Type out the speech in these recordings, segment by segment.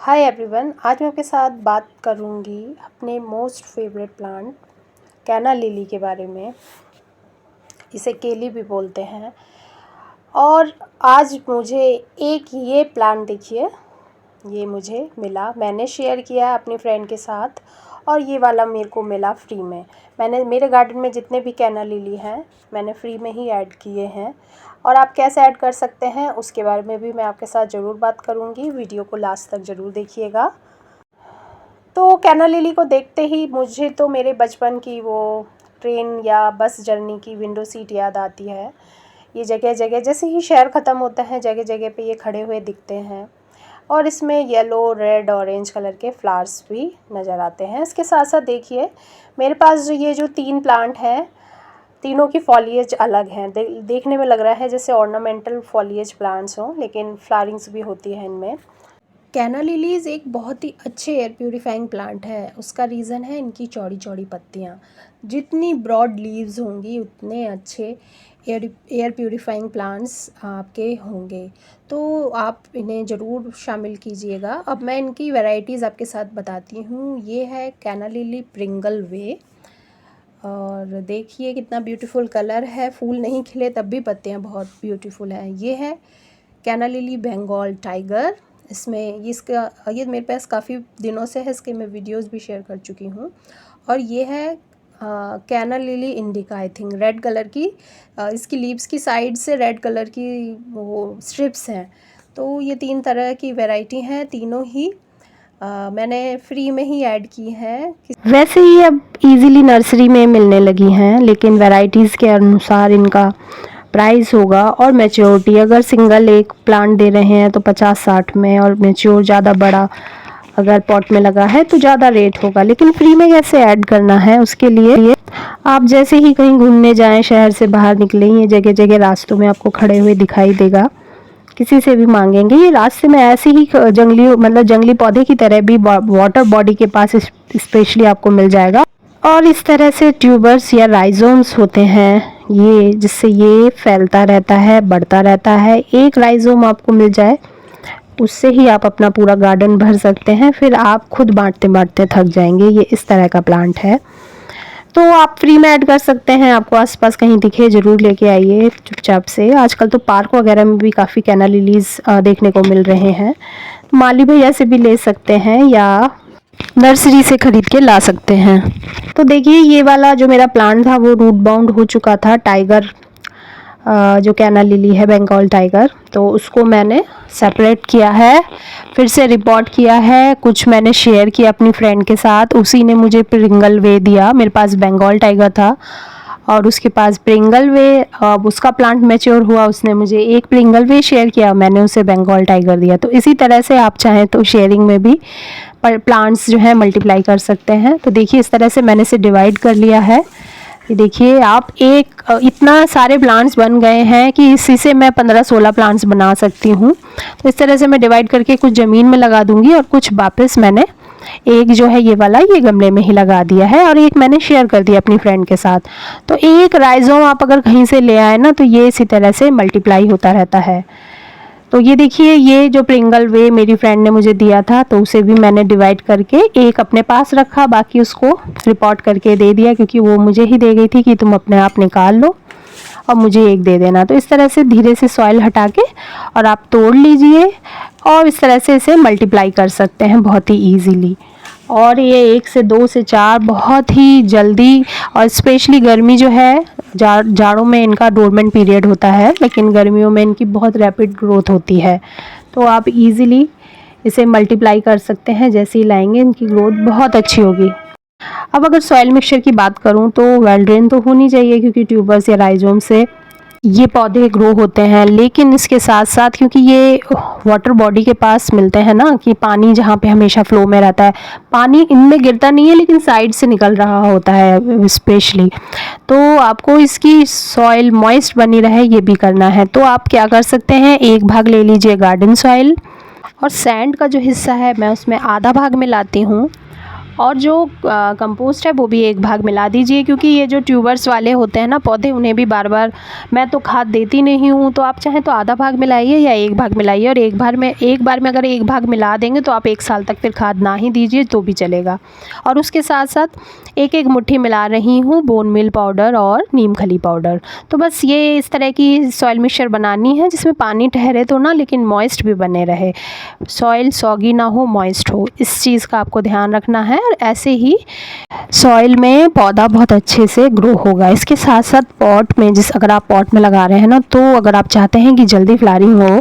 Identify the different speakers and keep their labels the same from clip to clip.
Speaker 1: Hi everyone, आज मैं आपके साथ बात करूंगी अपने मोस्ट फेवरेट प्लांट कैना लिली के बारे में। इसे केली भी बोलते हैं। और आज मुझे एक ये प्लांट देखिए, ये मुझे मिला, मैंने शेयर किया है अपनी फ्रेंड के साथ और ये वाला मेरे को मिला फ्री में। मैंने मेरे गार्डन में जितने भी कैना लिली हैं मैंने फ्री में ही ऐड किए हैं और आप कैसे ऐड कर सकते हैं उसके बारे में भी मैं आपके साथ ज़रूर बात करूंगी। वीडियो को लास्ट तक ज़रूर देखिएगा। तो कैना लिली को देखते ही मुझे तो मेरे बचपन की वो ट्रेन या बस जर्नी की विंडो सीट याद आती है। ये जगह जगह जैसे ही शहर ख़त्म होता है जगह जगह पे ये खड़े हुए दिखते हैं और इसमें येलो, रेड, ऑरेंज कलर के फ्लावर्स भी नज़र आते हैं। इसके साथ साथ देखिए मेरे पास ये जो 3 प्लांट हैं, तीनों की फॉलिएज अलग हैं। देखने में लग रहा है जैसे ऑर्नामेंटल फॉलिएज प्लांट्स हों, लेकिन फ्लावरिंग्स भी होती है इनमें। कैना लिलीज़ एक बहुत ही अच्छे एयर प्यूरीफाइंग प्लांट है। उसका रीज़न है इनकी चौड़ी चौड़ी पत्तियाँ। जितनी ब्रॉड लीव्स होंगी उतने अच्छे एयर प्यूरीफाइंग प्लांट्स आपके होंगे। तो आप इन्हें ज़रूर शामिल कीजिएगा। अब मैं इनकी वैरायटीज़ आपके साथ बताती हूँ। ये है कैना लिली प्रिंगल वे, और देखिए कितना ब्यूटीफुल कलर है। फूल नहीं खिले तब भी पत्तियाँ बहुत ब्यूटीफुल हैं। ये है कैना लिली बंगाल टाइगर। इसमें ये मेरे पास काफ़ी दिनों से है, इसके मैं वीडियोस भी शेयर कर चुकी हूँ। और ये है कैना lily indica, I think red colour की। इसकी लीव्स की साइड से रेड कलर की वो स्ट्रिप्स हैं। तो ये 3 तरह की वैरायटी हैं, तीनों ही मैंने फ्री में ही ऐड की हैं। वैसे ही अब इजीली नर्सरी में मिलने लगी हैं, लेकिन वैरायटीज़ के अनुसार इनका प्राइस होगा और मैच्योरिटी। अगर सिंगल एक प्लांट दे रहे हैं तो 50-60 में, और मैच्योर ज़्यादा बड़ा अगर पॉट में लगा है तो ज़्यादा रेट होगा। लेकिन फ्री में कैसे ऐड करना है उसके लिए आप जैसे ही कहीं घूमने जाएं, शहर से बाहर निकलें, ये जगह जगह रास्तों में आपको खड़े हुए दिखाई देगा। किसी से भी मांगेंगे ये रास्ते में ऐसे ही जंगली पौधे की तरह भी वाटर बॉडी के पास स्पेशली आपको मिल जाएगा। और इस तरह से ट्यूबर्स या राइजोम्स होते हैं ये, जिससे ये फैलता रहता है, बढ़ता रहता है। एक राइजोम आपको मिल जाए उससे ही आप अपना पूरा गार्डन भर सकते हैं। फिर आप खुद बांटते बांटते थक जाएंगे। ये इस तरह का प्लांट है, तो आप फ्री में ऐड कर सकते हैं। आपको आसपास कहीं दिखे ज़रूर लेके आइए चुपचाप से। आजकल तो पार्क वगैरह में भी काफ़ी कैना लिलीज़ देखने को मिल रहे हैं। माली भैया से भी ले सकते हैं या नर्सरी से ख़रीद के ला सकते हैं। तो देखिए ये वाला जो मेरा प्लांट था वो रूट बाउंड हो चुका था। टाइगर जो कैना लिली है बंगाल टाइगर, तो उसको मैंने सेपरेट किया है, फिर से रिपोर्ट किया है। कुछ मैंने शेयर किया अपनी फ्रेंड के साथ, उसी ने मुझे प्रिंगल वे दिया। मेरे पास बंगाल टाइगर था और उसके पास प्रिंगल वे। अब उसका प्लांट मैच्योर हुआ, उसने मुझे एक प्रिंगल वे शेयर किया, मैंने उसे बंगाल टाइगर दिया। तो इसी तरह से आप चाहें तो शेयरिंग में भी प्लांट्स जो है मल्टीप्लाई कर सकते हैं। तो देखिए इस तरह से मैंने इसे डिवाइड कर लिया है। ये देखिए आप इतना सारे प्लांट्स बन गए हैं कि इसी से मैं 15-16 प्लांट्स बना सकती हूँ। तो इस तरह से मैं डिवाइड करके कुछ ज़मीन में लगा दूंगी और कुछ वापस मैंने एक जो है ये वाला ये गमले में ही लगा दिया है और एक मैंने शेयर कर दिया अपनी फ्रेंड के साथ। तो एक राइजोम आप अगर कहीं से ले आए ना तो ये इसी तरह से मल्टीप्लाई होता रहता है। तो ये देखिए ये जो प्रिंगल वे मेरी फ्रेंड ने मुझे दिया था, तो उसे भी मैंने डिवाइड करके एक अपने पास रखा, बाकी उसको रिपोर्ट करके दे दिया, क्योंकि वो मुझे ही दे गई थी कि तुम अपने आप निकाल लो और मुझे एक दे देना। तो इस तरह से धीरे से सॉइल हटा के और आप तोड़ लीजिए और इस तरह से इसे मल्टीप्लाई कर सकते हैं बहुत ही ईजीली। और ये 1 से 2 से 4 बहुत ही जल्दी, और स्पेशली गर्मी जो है, जाड़ों में इनका डोरमेंट पीरियड होता है, लेकिन गर्मियों में इनकी बहुत रैपिड ग्रोथ होती है। तो आप इजीली इसे मल्टीप्लाई कर सकते हैं। जैसे ही लाएंगे इनकी ग्रोथ बहुत अच्छी होगी। अब अगर सॉइल मिक्सचर की बात करूं तो वेल ड्रेन तो होनी चाहिए, क्योंकि ट्यूबर्स या राइजोम से ये पौधे ग्रो होते हैं। लेकिन इसके साथ साथ क्योंकि ये वाटर बॉडी के पास मिलते हैं ना, कि पानी जहाँ पे हमेशा फ्लो में रहता है, पानी इनमें गिरता नहीं है लेकिन साइड से निकल रहा होता है स्पेशली। तो आपको इसकी सॉइल मॉइस्ट बनी रहे ये भी करना है। तो आप क्या कर सकते हैं, एक भाग ले लीजिए गार्डन सॉइल और सैंड का जो हिस्सा है मैं उसमें आधा भाग में लाती हूँ और जो कंपोस्ट है वो भी 1 भाग मिला दीजिए, क्योंकि ये जो ट्यूबर्स वाले होते हैं ना पौधे, उन्हें भी बार बार मैं तो खाद देती नहीं हूँ। तो आप चाहें तो आधा भाग मिलाइए या 1 भाग मिलाइए, और एक बार में अगर 1 भाग मिला देंगे तो आप 1 साल तक फिर खाद ना ही दीजिए तो भी चलेगा। और उसके साथ साथ 1-1 मुट्ठी मिला रही हूँ बोन मील पाउडर और नीम खली पाउडर। तो बस ये इस तरह की सॉइल मिक्सचर बनानी है जिसमें पानी ठहरे तो ना, लेकिन मॉइस्ट भी बने रहे, सॉइल सॉगी ना हो, मॉइस्ट हो, इस चीज़ का आपको ध्यान रखना है। और ऐसे ही सॉइल में पौधा बहुत अच्छे से ग्रो होगा। इसके साथ साथ पॉट में, अगर आप पॉट में लगा रहे हैं ना, तो अगर आप चाहते हैं कि जल्दी फ्लावरिंग हो,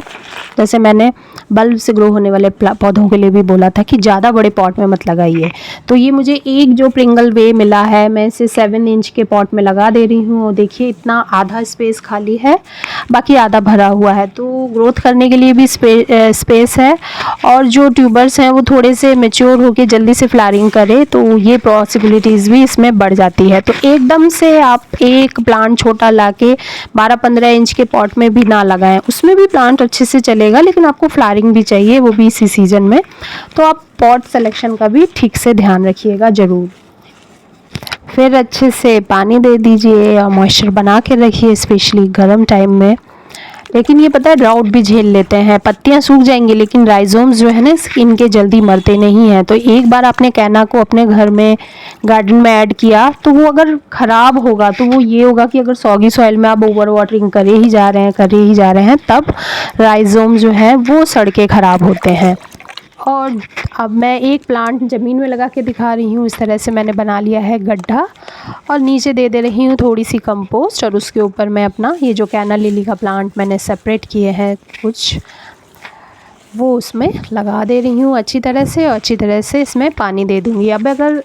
Speaker 1: जैसे मैंने बल्ब से ग्रो होने वाले पौधों के लिए भी बोला था कि ज़्यादा बड़े पॉट में मत लगाइए, तो ये मुझे एक जो प्रिंगल वे मिला है, मैं इसे 7 इंच के पॉट में लगा दे रही हूँ। और देखिए इतना आधा स्पेस खाली है, बाकी आधा भरा हुआ है, तो ग्रोथ करने के लिए भी स्पेस है। और जो ट्यूबर्स हैं वो थोड़े से मैच्योर होकर जल्दी से फ्लावरिंग करे, तो ये पॉसिबिलिटीज़ भी इसमें बढ़ जाती है। तो एकदम से आप एक प्लांट छोटा लाके 12-15 इंच के पॉट में भी ना लगाएं, उसमें भी प्लांट अच्छे से चलेगा, लेकिन आपको फ्लावरिंग भी चाहिए, वो भी इसी सीज़न में। तो आप पॉट सिलेक्शन का भी ठीक से ध्यान रखिएगा ज़रूर। फिर अच्छे से पानी दे दीजिए और मॉइस्चर बना के रखिए, स्पेशली गर्म टाइम में। लेकिन ये पता है ड्राउट भी झेल लेते हैं, पत्तियां सूख जाएंगी लेकिन राइजोम्स जो है ना इनके जल्दी मरते नहीं हैं। तो एक बार आपने कैना को अपने घर में गार्डन में ऐड किया, तो वो अगर ख़राब होगा तो वो ये होगा कि अगर सॉगी सॉइल में आप ओवर वाटरिंग करे ही जा रहे हैं तब राइजोम जो है वो सड़ के ख़राब होते हैं। और अब मैं एक प्लांट ज़मीन में लगा के दिखा रही हूँ। इस तरह से मैंने बना लिया है गड्ढा, और नीचे दे रही हूँ थोड़ी सी कंपोस्ट, और उसके ऊपर मैं अपना ये जो कैना लिली का प्लांट मैंने सेपरेट किए हैं कुछ, वो उसमें लगा दे रही हूँ अच्छी तरह से, और अच्छी तरह से इसमें पानी दे दूँगी। अब अगर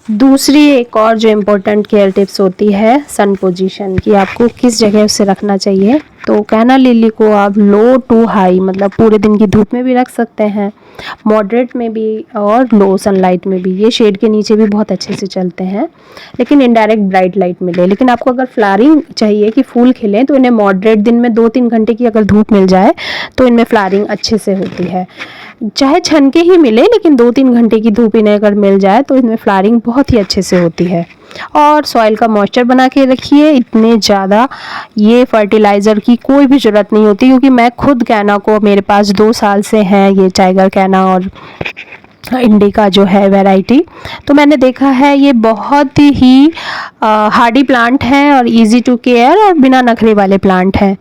Speaker 1: दूसरी एक और जो इम्पोर्टेंट केयर टिप्स होती है सन पोजीशन की, आपको किस जगह उसे रखना चाहिए। तो कैना लिली को आप लो टू हाई, मतलब पूरे दिन की धूप में भी रख सकते हैं, मॉडरेट में भी, और लो सनलाइट में भी। ये शेड के नीचे भी बहुत अच्छे से चलते हैं, लेकिन इनडायरेक्ट ब्राइट लाइट मिले। लेकिन आपको अगर फ्लावरिंग चाहिए कि फूल खिलें, तो इन्हें मॉडरेट दिन में 2-3 घंटे की अगर धूप मिल जाए तो इनमें फ्लावरिंग अच्छे से होती है। चाहे छन के ही मिले, लेकिन 2-3 घंटे की धूप इन्हें अगर मिल जाए तो इनमें फ्लावरिंग बहुत ही अच्छे से होती है। और सॉइल का मॉइस्चर बना के रखिए। इतने ज़्यादा ये फर्टिलाइज़र की कोई भी ज़रूरत नहीं होती, क्योंकि मैं खुद कैना को, मेरे पास 2 साल से हैं ये टाइगर कैना और इंडिका जो है वैरायटी, तो मैंने देखा है ये बहुत ही हार्डी प्लांट है और इजी टू केयर और बिना नखरे वाले प्लांट हैं।